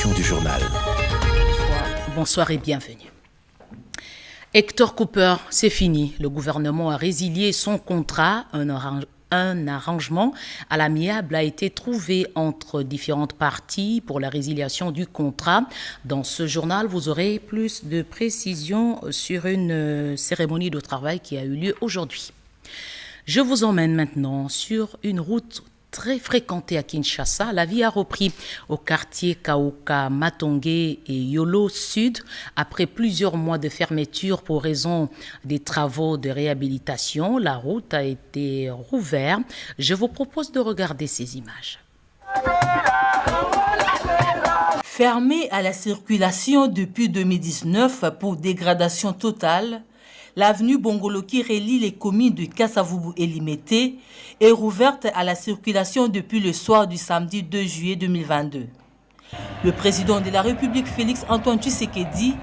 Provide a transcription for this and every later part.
édition du journal. Bonsoir et bienvenue. Hector Cooper, c'est fini. Le gouvernement a résilié son contrat. Un arrangement à l'amiable a été trouvé entre différentes parties pour la résiliation du contrat. Dans ce journal, vous aurez plus de précisions sur une cérémonie de travail qui a eu lieu aujourd'hui. Je vous emmène maintenant sur une route très fréquentée à Kinshasa. La vie a repris au quartier Kaouka, Matongé et Yolo Sud après plusieurs mois de fermeture pour raison des travaux de réhabilitation. La route a été rouverte. Je vous propose de regarder ces images. Fermée à la circulation depuis 2019 pour dégradation totale, l'avenue Bongolo qui relie les communes de Kasavubu et Limete est rouverte à la circulation depuis le soir du samedi 2 juillet 2022. Le président de la République Félix Antoine Tshisekedi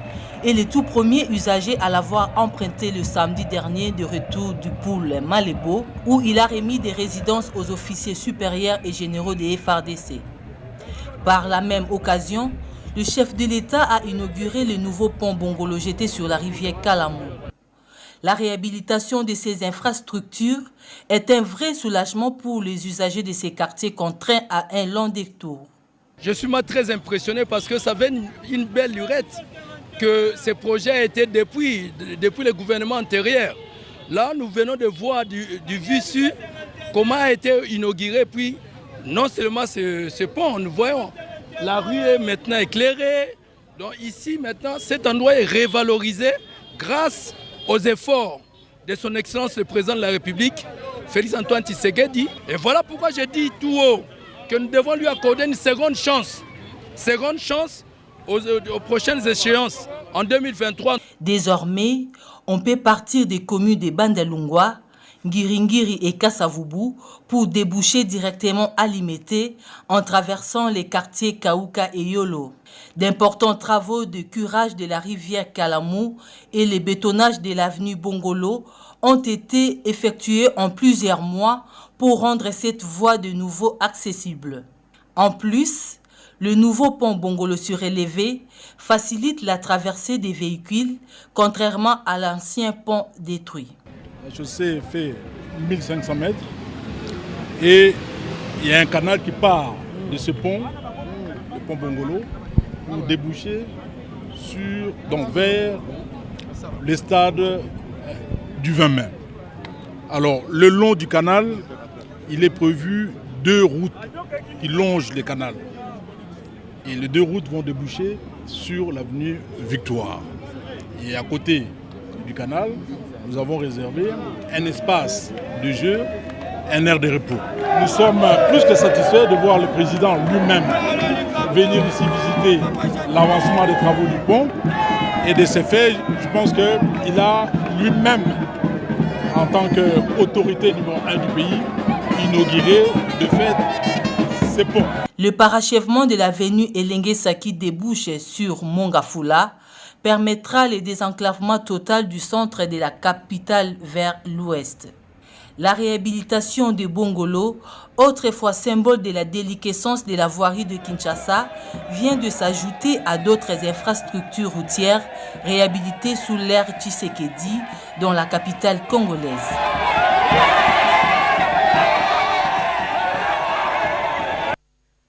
est le tout premier usager à l'avoir emprunté le samedi dernier de retour du pôle Malébo où il a remis des résidences aux officiers supérieurs et généraux des FARDC. Par la même occasion, le chef de l'État a inauguré le nouveau pont Bongolo jeté sur la rivière Kalamou. La réhabilitation de ces infrastructures est un vrai soulagement pour les usagers de ces quartiers contraints à un long détour. Je suis très impressionné parce que ça fait une belle lurette que ces projets étaient depuis le gouvernement antérieur. Là, nous venons de voir du visu comment a été inauguré. Puis, non seulement ce pont, nous voyons, la rue est maintenant éclairée. Donc ici, maintenant, cet endroit est révalorisé grâce aux efforts de son Excellence le Président de la République, Félix Antoine Tshisekedi. Et voilà pourquoi je dis tout haut que nous devons lui accorder une seconde chance aux prochaines échéances en 2023. Désormais, on peut partir des communes de Bandalungwa, Ngiringiri et Kasavubu pour déboucher directement à Limete en traversant les quartiers Kaouka et Yolo. D'importants travaux de curage de la rivière Kalamou et le bétonnage de l'avenue Bongolo ont été effectués en plusieurs mois pour rendre cette voie de nouveau accessible. En plus, le nouveau pont Bongolo surélevé facilite la traversée des véhicules, contrairement à l'ancien pont détruit. La chaussée fait 1500 mètres et il y a un canal qui part de ce pont, le pont Bongolo, pour déboucher vers le stade du 20 mai. Alors, le long du canal, il est prévu 2 routes qui longent le canal. Et les 2 routes vont déboucher sur l'avenue Victoire. Et à côté du canal, nous avons réservé un espace de jeu, un aire de repos. Nous sommes plus que satisfaits de voir le président lui-même venir ici visiter l'avancement des travaux du pont. Et de ce fait, je pense qu'il a lui-même, en tant qu'autorité numéro 1 du pays, inauguré de fait ces ponts. Le parachèvement de l'avenue Elengue Saki débouche sur Mongafula permettra le désenclavement total du centre de la capitale vers l'ouest. La réhabilitation de Bongolo, autrefois symbole de la déliquescence de la voirie de Kinshasa, vient de s'ajouter à d'autres infrastructures routières réhabilitées sous l'ère Tshisekedi dans la capitale congolaise.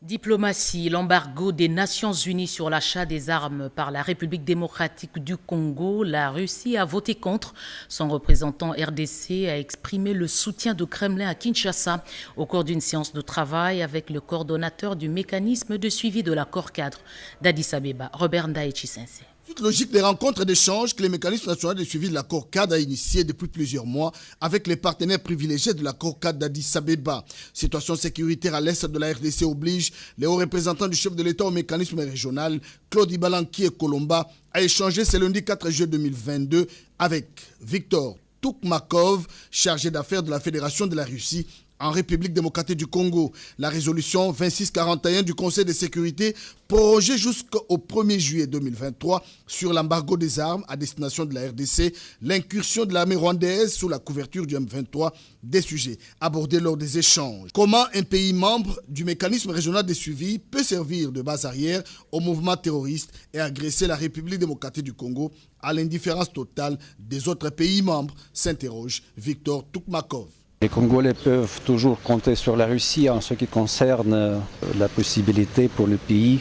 Diplomatie, l'embargo des Nations Unies sur l'achat des armes par la République démocratique du Congo. La Russie a voté contre. Son représentant RDC a exprimé le soutien de Kremlin à Kinshasa au cours d'une séance de travail avec le coordonnateur du mécanisme de suivi de l'accord cadre d'Addis Abeba, Robert Ndaïchi-Sensei. Suite logique des rencontres d'échange que le mécanisme national de suivi de l'accord cadre a initié depuis plusieurs mois avec les partenaires privilégiés de l'accord cadre d'Addis Abeba. Situation sécuritaire à l'est de la RDC oblige les hauts représentants du chef de l'État au mécanisme régional, Claude Ibalanki et Kolomba, à échanger ce lundi 4 juillet 2022 avec Victor Toukmakov, chargé d'affaires de la Fédération de la Russie, en République démocratique du Congo. La résolution 2641 du Conseil de sécurité prorogée jusqu'au 1er juillet 2023 sur l'embargo des armes à destination de la RDC, l'incursion de l'armée rwandaise sous la couverture du M23, des sujets abordés lors des échanges. Comment un pays membre du mécanisme régional de suivi peut servir de base arrière au mouvement terroriste et agresser la République démocratique du Congo à l'indifférence totale des autres pays membres, s'interroge Victor Toukmakov. Les Congolais peuvent toujours compter sur la Russie en ce qui concerne la possibilité pour le pays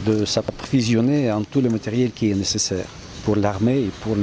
de s'approvisionner en tout le matériel qui est nécessaire pour l'armée et pour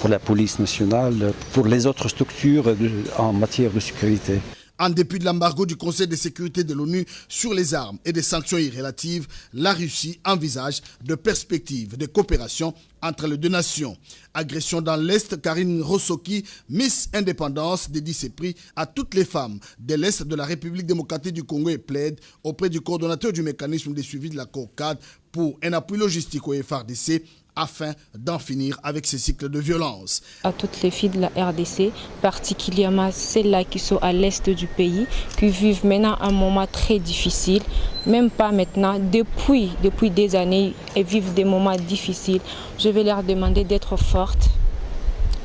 la police nationale, pour les autres structures en matière de sécurité. En dépit de l'embargo du Conseil de sécurité de l'ONU sur les armes et des sanctions irrélatives, la Russie envisage de perspectives de coopération entre les deux nations. Agression dans l'Est, Karine Rossoki, Miss Indépendance, dédie ses prix à toutes les femmes de l'Est de la République démocratique du Congo et plaide auprès du coordonnateur du mécanisme de suivi de la CORCAD pour un appui logistique au FARDC afin d'en finir avec ces cycles de violence. À toutes les filles de la RDC, particulièrement celles-là qui sont à l'est du pays, qui vivent maintenant un moment très difficile, même pas maintenant, depuis des années, elles vivent des moments difficiles. Je vais leur demander d'être fortes,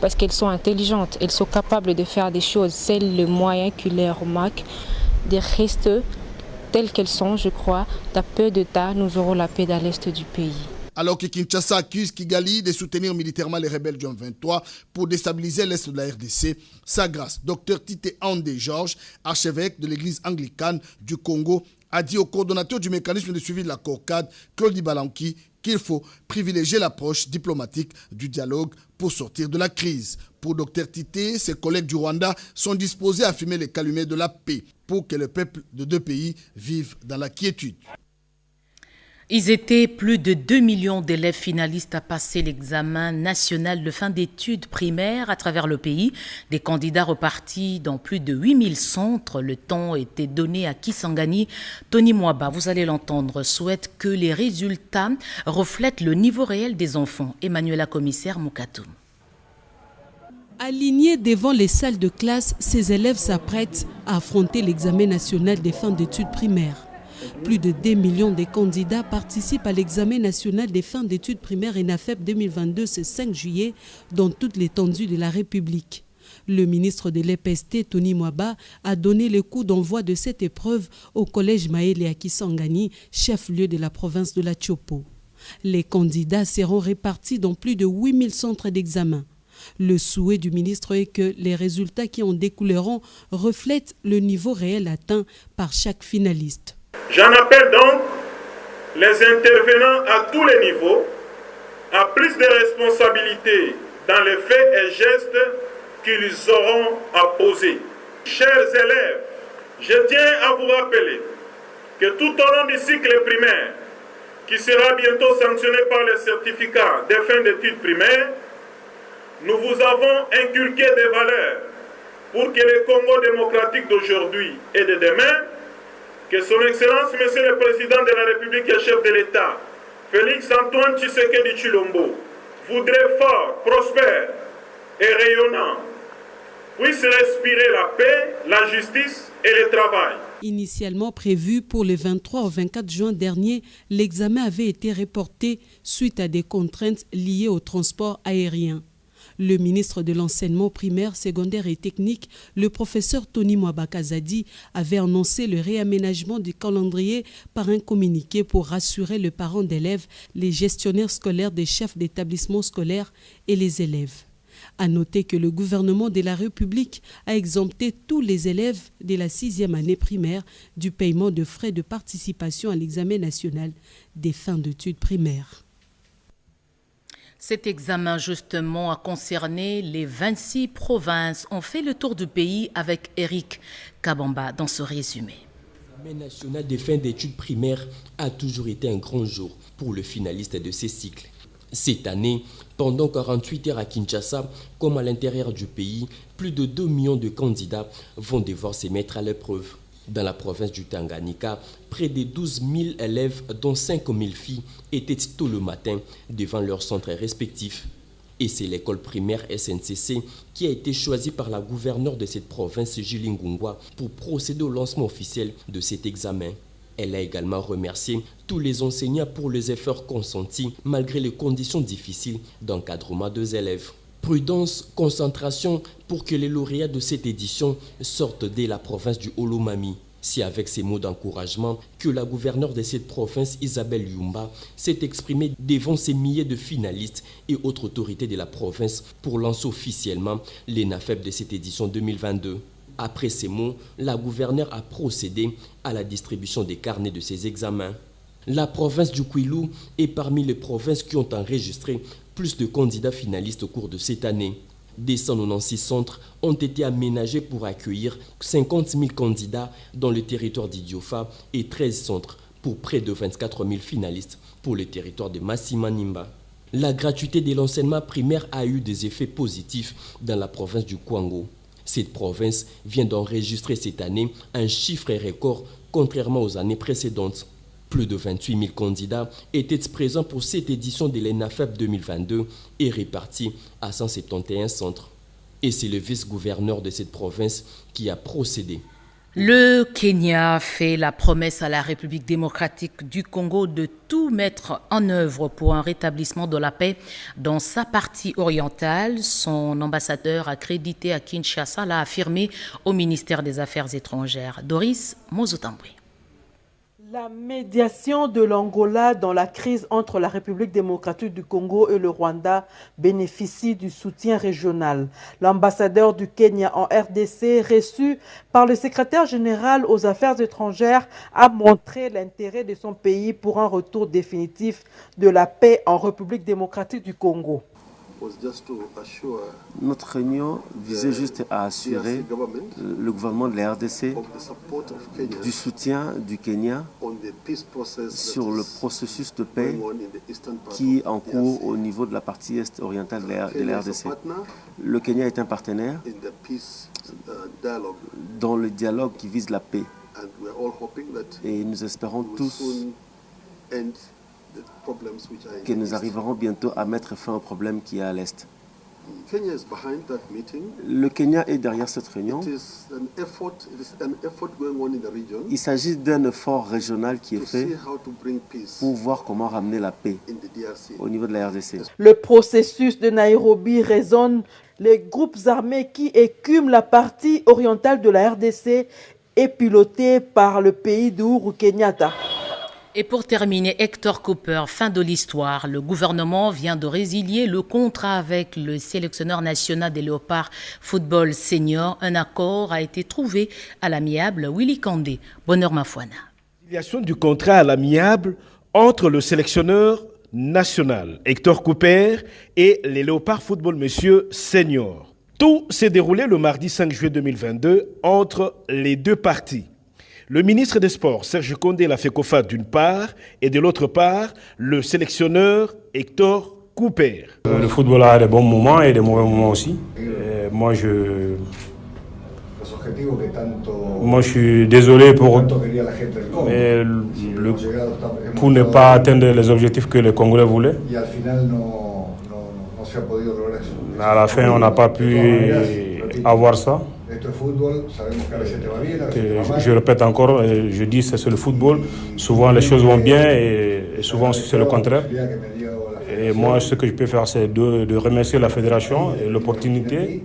parce qu'elles sont intelligentes, elles sont capables de faire des choses. C'est le moyen qui leur manque, de rester telles qu'elles sont, je crois. Dans peu de temps, nous aurons la paix dans l'est du pays. Alors que Kinshasa accuse Kigali de soutenir militairement les rebelles du M23 pour déstabiliser l'Est de la RDC, sa grâce, Dr Tite Andé Georges, archevêque de l'église anglicane du Congo, a dit au coordonnateur du mécanisme de suivi de la CORCAD, Claude Balanki, qu'il faut privilégier l'approche diplomatique du dialogue pour sortir de la crise. Pour Dr Tite, ses collègues du Rwanda sont disposés à fumer les calumets de la paix pour que le peuple de deux pays vive dans la quiétude. Ils étaient plus de 2 millions d'élèves finalistes à passer l'examen national de fin d'études primaires à travers le pays. Des candidats repartis dans plus de 8000 centres. Le temps était donné à Kisangani. Tony Mwaba, vous allez l'entendre, souhaite que les résultats reflètent le niveau réel des enfants. Emmanuela Commissaire Moukatoum. Alignés devant les salles de classe, ces élèves s'apprêtent à affronter l'examen national des fins d'études primaires. Plus de 2 millions de candidats participent à l'examen national des fins d'études primaires ENAFEP 2022 ce 5 juillet dans toute l'étendue de la République. Le ministre de l'EPST, Tony Mwaba, a donné le coup d'envoi de cette épreuve au collège Maëlle à Kisangani, chef-lieu de la province de la Tchopo. Les candidats seront répartis dans plus de 8000 centres d'examen. Le souhait du ministre est que les résultats qui en découleront reflètent le niveau réel atteint par chaque finaliste. J'en appelle donc les intervenants à tous les niveaux à plus de responsabilités dans les faits et gestes qu'ils auront à poser. Chers élèves, je tiens à vous rappeler que tout au long du cycle primaire, qui sera bientôt sanctionné par les certificats des fins d'études primaires, nous vous avons inculqué des valeurs pour que le Congo démocratique d'aujourd'hui et de demain, que son Excellence, Monsieur le Président de la République et chef de l'État, Félix Antoine Tshisekedi Tshilombo, voudrait fort, prospère et rayonnant, puisse respirer la paix, la justice et le travail. Initialement prévu pour le 23 au 24 juin dernier, l'examen avait été reporté suite à des contraintes liées au transport aérien. Le ministre de l'enseignement primaire, secondaire et technique, le professeur Tony Mwaba Kazadi, avait annoncé le réaménagement du calendrier par un communiqué pour rassurer les parents d'élèves, les gestionnaires scolaires des chefs d'établissement scolaires et les élèves. À noter que le gouvernement de la République a exempté tous les élèves de la 6e année primaire du paiement de frais de participation à l'examen national des fins d'études primaires. Cet examen, justement, a concerné les 26 provinces. On fait le tour du pays avec Eric Kabamba dans ce résumé. L'examen national des fins d'études primaires a toujours été un grand jour pour le finaliste de ces cycles. Cette année, pendant 48 heures à Kinshasa, comme à l'intérieur du pays, plus de 2 millions de candidats vont devoir se mettre à l'épreuve. Dans la province du Tanganyika, près de 12 000 élèves, dont 5 000 filles, étaient tôt le matin devant leurs centres respectifs. Et c'est l'école primaire SNCC qui a été choisie par la gouverneure de cette province, Julie Ngungwa, pour procéder au lancement officiel de cet examen. Elle a également remercié tous les enseignants pour les efforts consentis malgré les conditions difficiles d'encadrement des élèves. Prudence, concentration pour que les lauréats de cette édition sortent dès la province du Olomami. C'est avec ces mots d'encouragement que la gouverneure de cette province, Isabelle Yumba, s'est exprimée devant ces milliers de finalistes et autres autorités de la province pour lancer officiellement l'ENAFEP de cette édition 2022. Après ces mots, la gouverneure a procédé à la distribution des carnets de ces examens. La province du Kwilu est parmi les provinces qui ont enregistré plus de candidats finalistes au cours de cette année. Des 196 centres ont été aménagés pour accueillir 50 000 candidats dans le territoire d'Idiofa et 13 centres pour près de 24 000 finalistes pour le territoire de Massimanimba. La gratuité de l'enseignement primaire a eu des effets positifs dans la province du Kwango. Cette province vient d'enregistrer cette année un chiffre record contrairement aux années précédentes. Plus de 28 000 candidats étaient présents pour cette édition de l'ENAFEP 2022 et répartis à 171 centres. Et c'est le vice-gouverneur de cette province qui a procédé. Le Kenya fait la promesse à la République démocratique du Congo de tout mettre en œuvre pour un rétablissement de la paix dans sa partie orientale. Son ambassadeur accrédité à Kinshasa l'a affirmé au ministère des Affaires étrangères. Doris Mozotambwe. La médiation de l'Angola dans la crise entre la République démocratique du Congo et le Rwanda bénéficie du soutien régional. L'ambassadeur du Kenya en RDC, reçu par le secrétaire général aux Affaires étrangères, a montré l'intérêt de son pays pour un retour définitif de la paix en République démocratique du Congo. Notre réunion visait juste à assurer le gouvernement de la RDC du soutien du Kenya sur le processus de paix qui est en cours au niveau de la partie est-orientale de la RDC. Le Kenya est un partenaire dans le dialogue qui vise la paix. Et nous espérons tous que nous arriverons bientôt à mettre fin au problème qui est à l'Est. Le Kenya est derrière cette réunion. Il s'agit d'un effort régional qui est fait pour voir comment ramener la paix au niveau de la RDC. Le processus de Nairobi résonne. Les groupes armés qui écument la partie orientale de la RDC est piloté par le pays d'Ouru Kenyatta. Et pour terminer, Hector Cooper, fin de l'histoire. Le gouvernement vient de résilier le contrat avec le sélectionneur national des Léopards Football Senior. Un accord a été trouvé à l'amiable Willy Kandé. Bonheur Mafouana. Résiliation du contrat à l'amiable entre le sélectionneur national Hector Cooper et les Léopards Football Monsieur Senior. Tout s'est déroulé le mardi 5 juillet 2022 entre les deux parties. Le ministre des Sports, Serge Condé, la FECOFA d'une part, et de l'autre part, le sélectionneur Hector Cooper. Le football a des bons moments et des mauvais moments aussi. Moi, je suis désolé pour ne pas atteindre les objectifs que les Congolais voulaient. À la fin, on n'a pas pu avoir ça. Je répète encore, je dis c'est le football. Souvent les choses vont bien et souvent c'est le contraire. Et moi, ce que je peux faire, c'est de remercier la fédération et l'opportunité,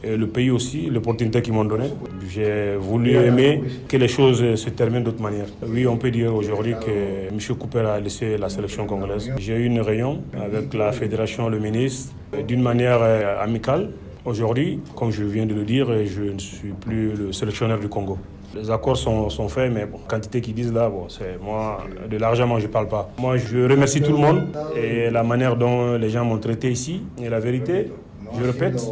et le pays aussi, l'opportunité qu'ils m'ont donnée. J'ai voulu aimer que les choses se terminent d'autre manière. Oui, on peut dire aujourd'hui que M. Cooper a laissé la sélection congolaise. J'ai eu une réunion avec la fédération, le ministre, d'une manière amicale. Aujourd'hui, comme je viens de le dire, je ne suis plus le sélectionneur du Congo. Les accords sont faits, mais bon, quantité qu'ils disent là, bon, c'est moi, de l'argent, moi, je ne parle pas. Moi, je remercie tout le monde et la manière dont les gens m'ont traité ici. Et la vérité, je répète,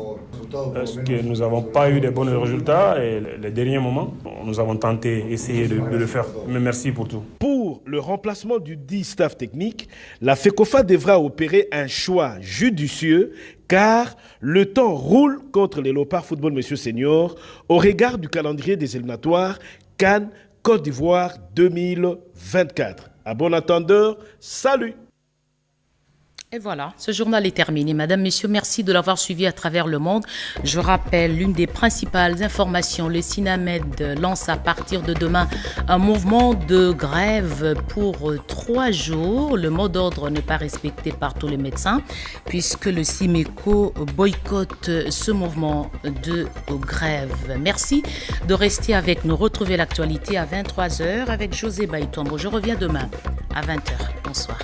parce que nous n'avons pas eu de bons résultats et les derniers moments, nous avons tenté, essayé de le faire. Mais merci pour tout. Pour le remplacement du dit staff technique, la FECOFA devra opérer un choix judicieux car le temps roule contre les Léopards Football Monsieur Senior au regard du calendrier des éliminatoires CAN Côte d'Ivoire 2024. À bon entendeur, salut! Et voilà, ce journal est terminé. Madame, Messieurs, merci de l'avoir suivi à travers le monde. Je rappelle l'une des principales informations. Le SINAMED lance à partir de demain un mouvement de grève pour 3 jours. Le mot d'ordre n'est pas respecté par tous les médecins puisque le SIMECO boycotte ce mouvement de grève. Merci de rester avec nous. Retrouvez l'actualité à 23h avec José Baïtombo. Je reviens demain à 20h. Bonsoir.